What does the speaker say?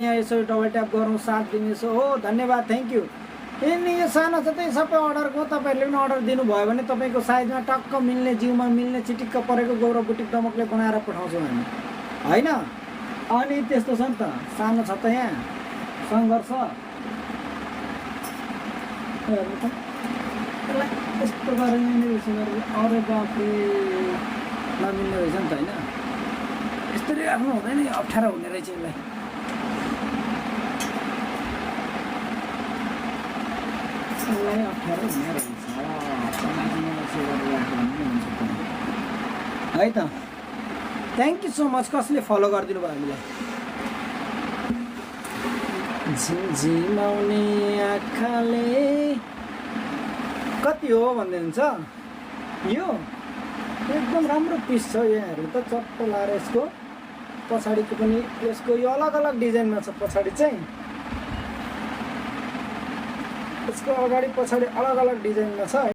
यहाँ यसो double tap गरौँ, साथ दिनु यसो हो। धन्यवाद, थ्याङ्क यू। यिनी यो सानो छ त्यही सबै अर्डरको तपाईँहरूले पनि अर्डर दिनुभयो भने तपाईँको साइजमा टक्क मिल्ने, जिउमा मिल्ने, चिटिक्क परेको गौरव बुटिक दमकले बनाएर पठाउँछौँ हामी, होइन? अनि त्यस्तो छ नि त, सानो छ त यहाँ सङ्घर्ष। हेर्नु त यसलाई यस्तो गरेर यहाँनिर यसो गरेर, अरे बाफरे नमिल्ने रहेछ नि त, होइन? यसरी राख्नु हुँदैन, अप्ठ्यारो हुने रहेछ यसलाई। अप्ठ्यारो हुने रहेछ है त। थ्याङ्क यू सो मच कसले फलो गरिदिनु भयो हामीलाई। झिमझिमाउने आँखाले कति हो भन्दै हुन्छ यो। एकदम राम्रो पिस छ यो, हेर्नु त चट्ट लाएर। यसको पछाडिको पनि यसको यो अलग अलग डिजाइनमा छ। पछाडि चाहिँ यसको अगाडि पछाडि अलग अलग डिजाइनमा छ।